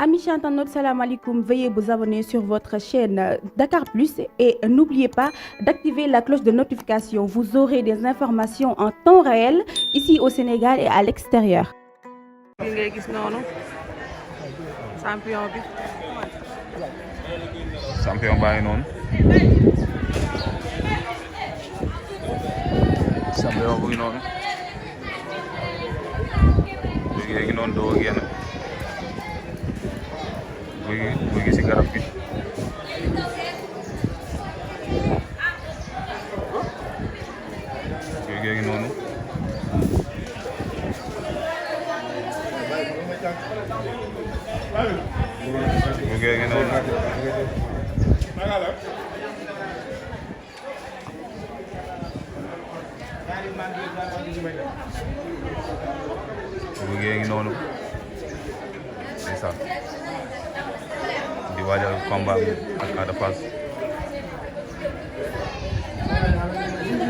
Amis internautes, salam alaikum. Veuillez vous abonner sur votre chaîne Dakar Plus et n'oubliez pas d'activer la cloche de notification. Vous aurez des informations en temps réel ici au Sénégal et à l'extérieur. Li ngay gis noonu champion bi. Champion baa ngi noonu. Champion bu ngi noonu. léegi noonu doo génn. buy gi ci garab gi. buy gi noonu. buy gi noonu. buy gi noonu. c'est ça. di waajal combat ak Ada Fass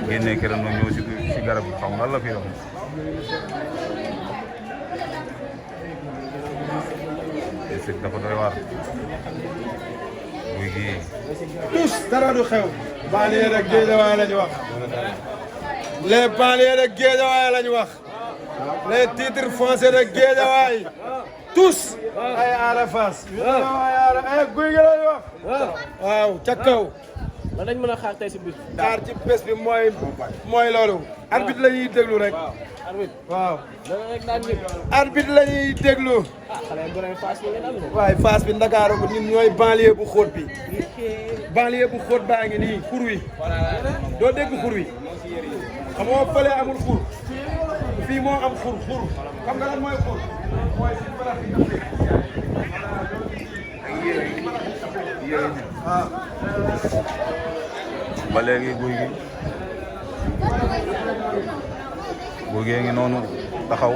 génne këram nag ñëw ci garab gi xam nga la fi doon c'est dafa doy waar buy gi tous dara du xew banlieue rek Guédiawaye la ñu wax les banlieues de Guédiawaye la ñu wax les titres fonciers de Guédiawaye tous ay Ada Fass ay guy gi la ñu wax waaw ca kaw lan lañ mën a xaar tey si bis bi. xaar ci bés bi mooy loolu arbitre la ñuy déglu rek arbitre waaw dana rek daan ñëpp. arbitre la ñuy déglu xale yi bu ne Fass bi ngeen am de. waaye Fass bi Ndakaaru ko ñun ñooy banlieue bu xóot bi banlieue bu xóot baa ngi nii xur wi doo dégg xur wi xam nga fële amul xur fii moo am xur xam nga lan mooy xur mooy si barax yi ba léegi guy gi ngi noonu taxaw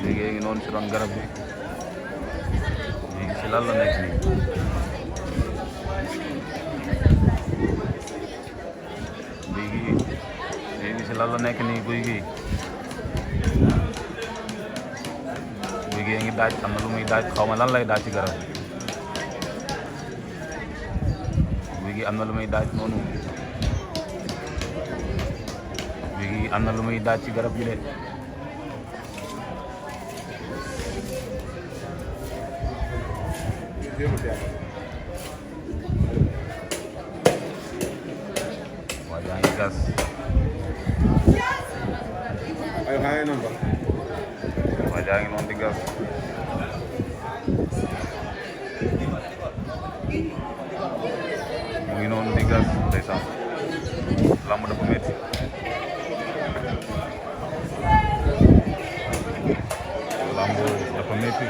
liggéey ngi noonu ci ron garab bi léegi ci lan la nekk nii léegi ci lan la nekk nii guy gi ngi daaj am na lu muy daaj xaw ma lan lay daaj ci garab guy gi am na lu muy daaj noonu guy gi am na lu muy daaj ci garab gi de waa jaa ngi gas waa jaa ngi noonu di gas mu ngi noonu di gas ndeysaan lamb dafa métti lamb dafa métti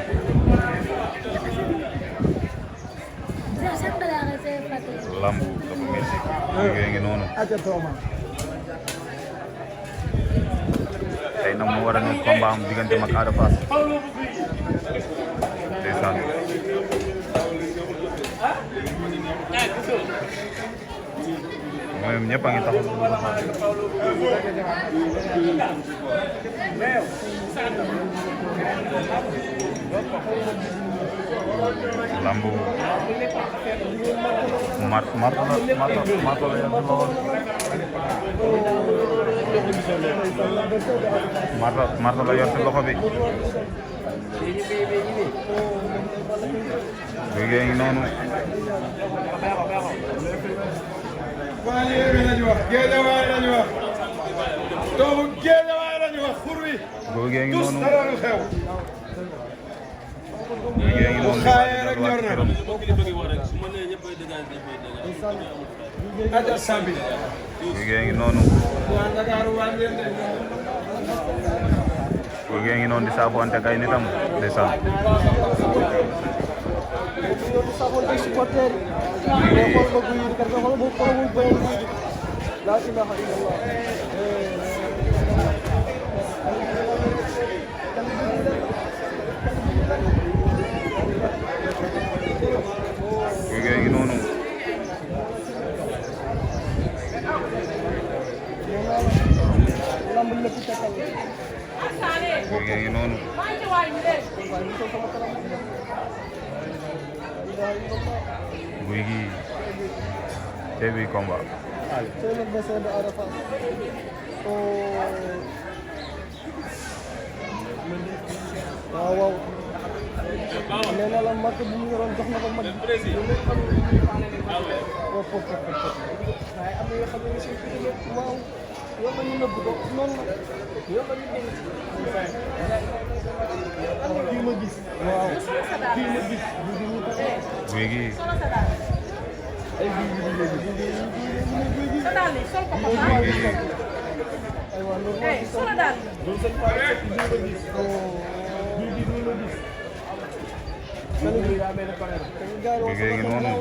lamb dafa métti liggéey ngi noonu tey nag mu war a nekk combat am diggante ak Ada Fass ndeysaan moom ñëpp a ngi taxaw lambu marto la yor lool marto la yor ci loxo bi liggéey ngi noonu banlieue bi la ñu wax Guédiawaye la ñu wax doomu Guédiawaye la ñu wax xur wi liggéey ngi tous noonu dara du xew bu xaayee rek ñor na. aja sambi. Guy ngi noonu. Guy ngi noonu di saafonte kay nitam ndeysaan. Guy ngi noonu. Guy ngi noonu. Guy gi tey bi combat. waaw nee na la mag bu ñu yoroon jox na ko mag waaye am na yoo xam ne si waaw yow la ñu nëbb ko noonu la yow la ñu dégg kii ma gis waaw kii ma gis Guy gi ay guy gi Guy ngi noonu.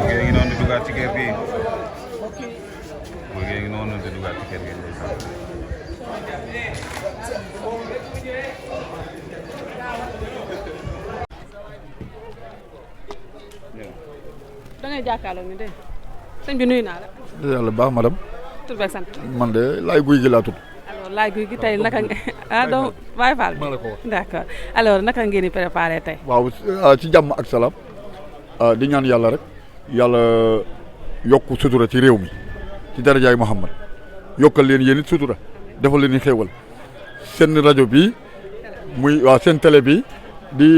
Guy ngi noonu di dugaat ci kër gi. Guy ngi noonu di dugaat ci kër gi ndeysaan. da ngay jàkkaarloo ni de sëñ bi nuyu naa la. yàlla baax madame. tur beeg sant. man de laay guy gi laa tudd. alors laay guy gi tey naka donc Baye Fall. maa la ko wax d'accord alors naka ngeen di préparé tey. waaw ci jàmm ak salaam di ñaan yàlla rek yàlla yokk sutura ci réew mi ci darajaay Muhammad yokkal leen yéen it sutura defal leen i xéewal seen rajo bi muy waaw seen télé bi di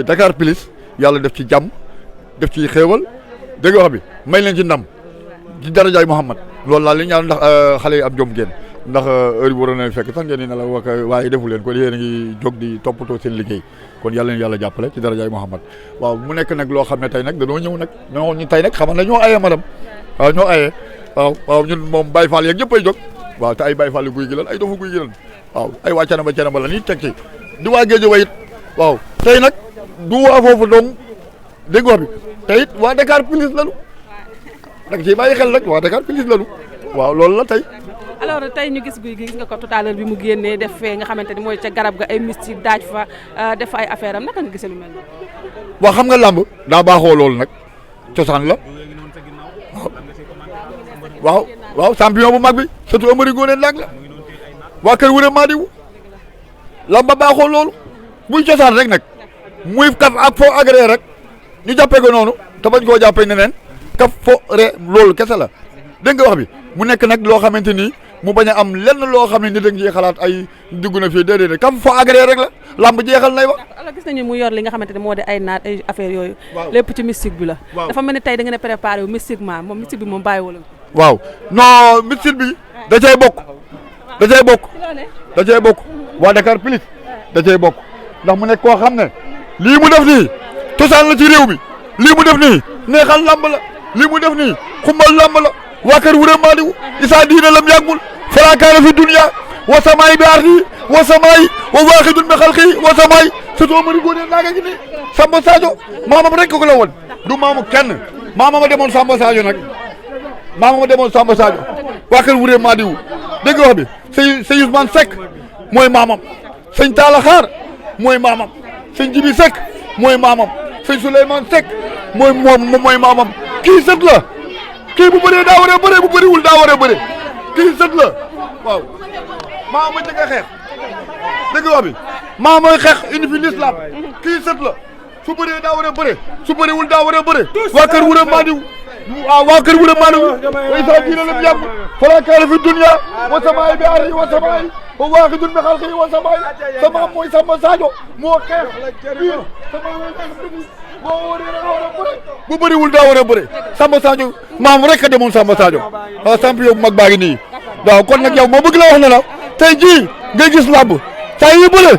Dakar Plus yàlla def ci jàmm def ci xéewal dégg nga wax bi may leen ci ndam ci darajaay Muhammad loolu laa leen ñaan ndax xale yi am jom ngeen ndax heure bi waroon na fekk sax ngeen ni la wax waaye defu leen kon yéen a ngi jóg di toppatoo seen liggéey kon yàlla leen yàlla jàppale ci darajaay Muhammad waaw mu nekk nag loo xam ne tey nag dañoo ñëw nag ñoo ñu tey nag xamal na ñoo ayee madame waaw ñoo ayee waaw ñun moom Baye Fall yeeg ñëpp ay jóg waaw te ay Baye Fall guy gi lan ay dofu guy gi lan waaw ay waa Canaba Canaba la nii teg ci di waa Géej wayit waaw tey nag du waa foofu donc dégg nga wax bi te it waa Dakar Plus lalu nag ci bàyyi xel rek waa Dakar Plus lalu waaw loolu la tey. alors tey ñu gis guy gi gis nga ko tout à l'heure bi mu génnee def fee nga xamante ni mooy ca garab ga ay mystique daaj fa def ay affaire am naka nga gisee lu mel noonu. waaw xam nga làmb daa baaxoo loolu nag cosaan la waaw waaw champion bu mag bi surtout Amari Ngoone Ndak la waa kër Wure Madiou làmb baaxoo loolu muy cosaan rek nag muy kaf ak foo agré rek ñu jàppee ko noonu te bañ koo jàppee neneen kaf fo re loolu kese la dégg nga wax bi mu nekk nag loo xamante ni mu bañ a am lenn loo xam ne ni da nga ciy xalaat ay dugg na fii déedéet kaf fo agré rek la lamb jeexal nay wax. alors gis nañu mu yor li nga xamante ne moo di ay naat ay affaire yooyu. lépp ci mystique bi la. dafa mel ni tey da ngeen a préparé wu mystiquement moom mystique bi moom bàyyiwul. waaw non mystique bi da cay bokk da cay bokk da cay bokk waa Dakar Plus da cay bokk ndax mu nekk koo xam ne lii mu def nii cosaan la ci réew mi lii mu def nii neexal lamb la lii mu def nii xumbal lamb la waa kër Wure Madiou isaa diina lam yàggul falaakaana fi dunya wa samaay bi ardi wa samaay wa waaxidun bi xalqi wa samaay surtout Amari Ngoone Ndak gi nii Samba Sadio maamam rek ko la woon du maamu kenn maamama demoon Samba Sadio nag maamama demoon Samba Sadio waa kër Wure Madiou dégg nga wax bi sëñ Ousmane Seck mooy maamam sëñ Talla Xaar mooy maamam sëñ Jibi Seck mooy maamam sëñ Souleymane Seck mooy mooy maamam kii sët la kii bu bëree daa war a bëree bu bëriwul daa war a bëree kii sët la waaw maa ma njëkk a xeex dégg nga wax bi maa mooy xeex indi fi l'islam kii sët la su bëree daa war a bëree su bëriwul daa war a bëree waa kër Wure Madiou waaw waa kër Wure Madiou way sa diina lam yàgg falaakaana fi dunya wa samaay bi ardi wa samaay wa waaxidun bi xalqi wa samaay sama mooy Samba Sadio moo xeex biir sama bu bëriwul daa war a bëre Samba Sadio maam rek a demoon Samba Sadio waaw champion bu mag baa ngi nii waaw kon nag yow moo bëgg la wax ne la tey jii ngay gis làmb saa yu bëre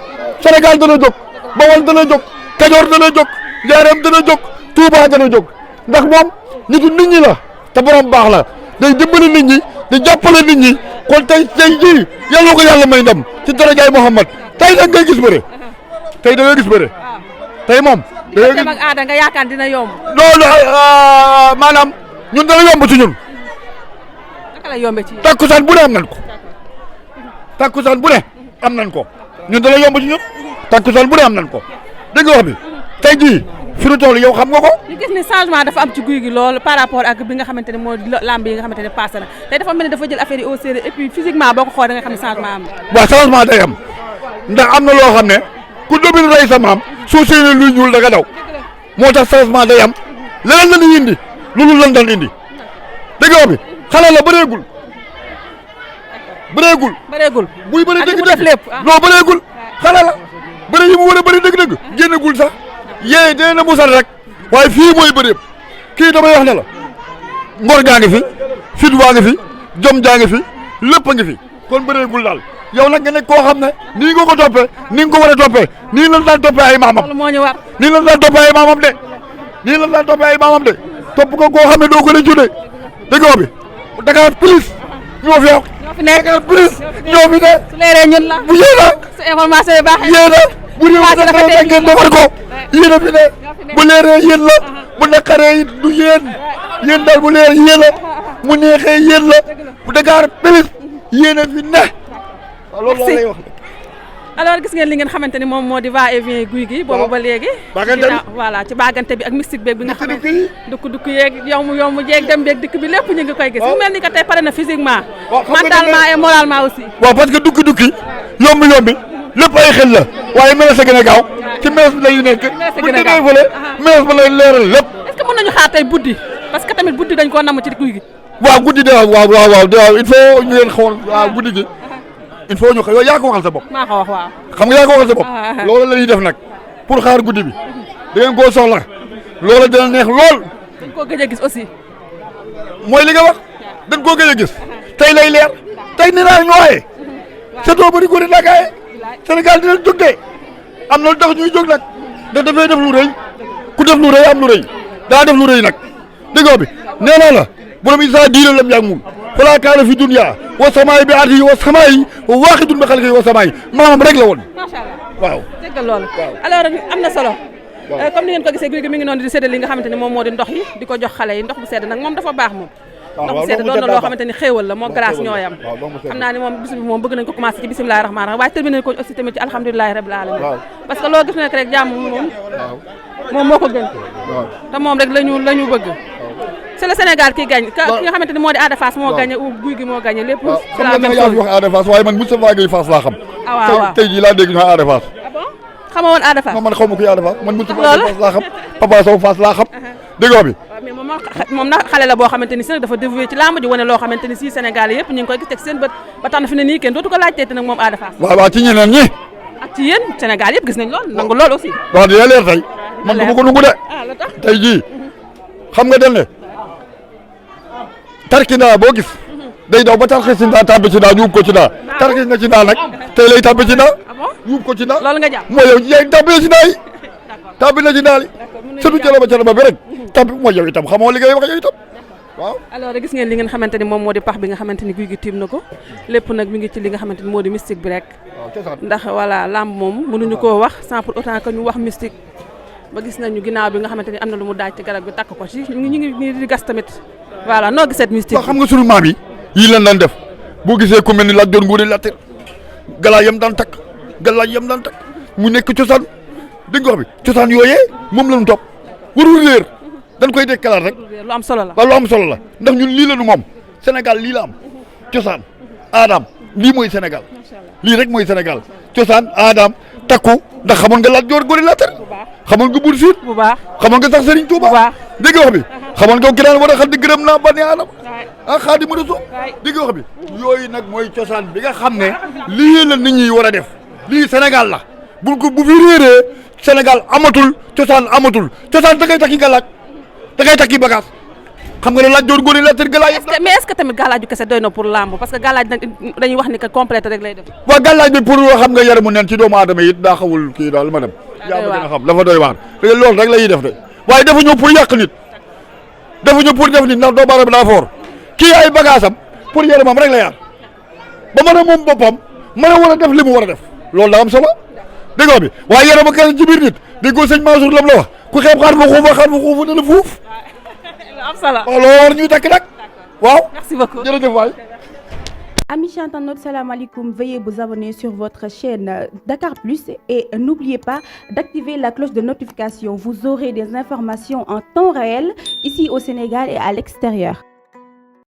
Sénégal dana jóg Bawol dana jóg Kajoor dana jóg Njaareem dana jóg Touba dana jóg ndax moom nitu nit ñi la te borom baax la day dimbali nit ñi di jàppale nit ñi kon tey jii yàlla ko yàlla may ndam ci darajaay Muhammad tey nag ngay gis bëre tey da ngay gis bëre tey moom. da ngay gis ak aada nga yaakaar dina yomb. loolu maanaam ñun dana yomb ci ñun. naka la yombee ci yéen. takkusaan bu ne am nañ ko takkusaan bu ne am nañ ko ñun dana yomb ci ñun takkusaan bu ne am nañ ko dégg nga wax bi tey jii fi nu toll yow xam nga ko. ñu gis ni changement dafa am ci guy gi loolu par rapport ak bi nga xamante ne moo lamb yi nga xamante ne passé na tey dafa mel ni dafa jël affaire yi au sérieux et puis physiquement boo ko xoolee da nga xam ne changement am na. waaw changement day am ndax am na loo xam ne ku domine rey sa maam soo séenee luy ñuul da nga daw moo tax changement day am leneen la ñuy indi loolu lan daan indi dégg nga bi xale la bëreegul buy bëri dëgg lépp non bëreegul xale la bëri yi mu war a bëri dëgg-dëgg génnagul sax yee dee na musal rek waaye fii mooy bëreeb kii damay wax ne la ngor gaa ngi fi fit waa ngi fi jom jaa ngi fi lépp a ngi fi kon bëreegul daal yow nag nga nekk koo xam ne nii nga ko toppee ni nga ko war a toppee nii lan daan toppee ay maamam loolu moo ñu war. nii lan daan toppee ay maamam de nii lan daan toppee ay maamam de topp ko koo xam ne doo ko rëccu de dégg nga bi Dakar plus ñoo fi yokk Dakar plus ñoo fi ne su leeree ñun la. bu yéena su information yi baaxee. yéena bu réew mi dafa ngeen defar ko yéena fi ne bu leeree yéen la bu naqaree it du yéen daal bu leeree yéen la mu neexee yéen la bu Dakar plus yéena fi ne waaw loolu laa lay wax. alors gis ngeen li ngeen xamante ni moom moo di va et vient guy gi. boobu ba léegi. bagante bi voilà ci bagante bi ak mystique beeg bi nga xam ne dukk yeeg yomb jeeg dem beeg dikk bi lépp ñu ngi koy gis. mu mel ni que tey pare na physiquement. mentalement et moralement aussi. waaw parce que dukki yombi lépp ay xel la waaye meles a gën a gaaw ci meles bi lay nekk. bu ñu demee fële meles ba lay leeral lépp. est-ce que mën nañu xaar tey buddi parce que tamit buddi dañ koo namm ci guy gi. waaw guddi de waaw il faut ñu leen xool waaw guddi gi il faut ñu xool yow yaa ko waxal sa bopp. maa ko wax waaw. xam nga yaa ko waxal sa bopp. loolu la ñuy def nag pour xaar guddi bi da ngeen koo soxla loolu dina neex lool. dañ koo gëj a gis aussi. mooy li nga wax dañ koo gëj a gis tey lay leer tey ni naa ñooyee setoo bëri góor la gaaye Sénégal dina jóg de am na lu tax ñuy jóg nag da dafay def lu rëy ku def lu rëy am lu rëy daa def lu rëy nag déggoo bi nee naa la borom isa diina lam yaag mun falaa kaana fi dunya wa samaay bi ardi wa samaay wa waaxidun bi xalqi wa samaay maamam rek la woon. macha allah waaw. dégg nga loolu. alors am na solo. comme ni ngeen ko gisee guy gi mi ngi noonu di séddale li nga xamante ni moom moo di ndox yi di ko jox xale yi ndox bu sedd nag moom dafa baax moom. ndox bu sedd doon na loo xamante ni xéewal la moo glace ñooy am. xam naa ni moom bis bi moom bëgg nañ ko commencé ci bisimilahi rahmaani rahim waaye terminé ko aussi tamit ci alhamdulilahi rabbil alamin parce que loo gis nekk rek jàmm moom moo ko gën te moom rek lañu bëgg c'est le Sénégal qui gagne ki nga xamante ni moo di Ada Fass moo gagné ou guy gi moo gagné lépp c'est la même chose wax Ada Fass waaye man Moustapha Gueye Fass laa xam waaw tey jii laa dégg ñu Ada Fass xama woon Ada Fass man xaw ma kuy Ada Fass man Moustapha Gueye Fass laa xam Papa Sow Fass laa xam dégg nga bi mais moom nag xale la boo xamante ni si nag dafa dévoué ci lamb ji wane loo xamante ni si Sénégal yëpp ñu ngi koy gis teg seen bët ba tax na fi ne nii kenn dootu ko laajtee te nag moom Ada Fass waaw ci ñeneen ñi ak ci yéen Sénégal yëpp gis nañ lool nangu lool aussi wax dëgg leer tey man dama ko nungu de tey jii xam nga dañ ne tarkindaa boo gis day daw ba tarxis ci ndaa tàbbi ci ndaa ñu ub ko ci ndaa tarxis na ci ndaa nag tey lay tàbbi ci ndaa ñu ub ko ci ndaa loolu nga jàpp mooy yow yaay tàbbi ci ndaa yi tàbbi na ci ndaa li sëtu cërëba bi rek tàbbi mooy yow itam xamoo li ngay wax yow itam waaw alors gis ngeen li ngeen xamante ni moom moo di pax bi nga xamante ni guy gi tiim na ko lépp nag mi ngi ci li nga xamante ni moo di mystique bi rek ndax voilà lamb moom mënuñu koo wax sans pour autant que ñu wax mystique ba gis nañu ginnaaw bi nga xamante ni am na lu mu daaj ci garab bi takk ko ci ñu ngi di gas tamit voilà noo gisee mystique waaw xam nga sunu maam yi yii lan daan def boo gisee ku mel ni Lat Joor Ngoone Latyr galaay yam daan takk mu nekk cosaan dégg nga wax bi cosaan yooyee moom lañu topp warul réer dañ koy dekkalaat rek lu am solo la waaw lu am solo la ndax ñun lii la ñu moom Sénégal lii la am cosaan aadaam lii mooy Sénégal lii rek mooy Sénégal cosaan aadaam takku ndax xamoon nga Lat Joor Ngoone Latyr xamoon nga Buur Siin bu baax xamoon nga sax Serigne Touba bu baax dégg nga wax bi xamoon nga ki daan war a xal di gërëm naa bani Aadama Xaadimu Rasuul dégg nga wax bi yooyu nag mooy cosaan bi nga xam ne lii la nit ñi war a def lii Sénégal la bu fi réeree Sénégal amatul cosaan da ngay takki galaaj da ngay takki bagage xam nga ne laaj doon góor la tër galaay mais est-ce que tamit galaaju kese doy na pour lamb parce que galaaj nag dañuy wax ni que complète rek lay def. waaw galaaj bi pour xam nga yaramu neen ci doomu aadama it daa xawul kii daal ma dem yaa ma gën a xam dafa doy waar loolu rek la ñuy def de waaye defuñu pour yàq nit defuñu pour def nit ndax doomu aadama daa foor kii ay bagaasam pour yaramam rek la yar ba mën a moom boppam mën a war a def li mu war a def loolu daa am solo dégg nga bi waaye yarama kenn ci biir nit déggoo sëñ Mansour lam la wax ku xeeb xaar fa xuufa dana fuuf am solo waaw loolu war ñuy takk nag waaw merci beaucoup jërëjëf waay. Amis internautes, salam alaikum. Veuillez vous abonner sur votre chaîne Dakar Plus et n'oubliez pas d'activer la cloche de notification. Vous aurez des informations en temps réel ici au Sénégal et à l'extérieur.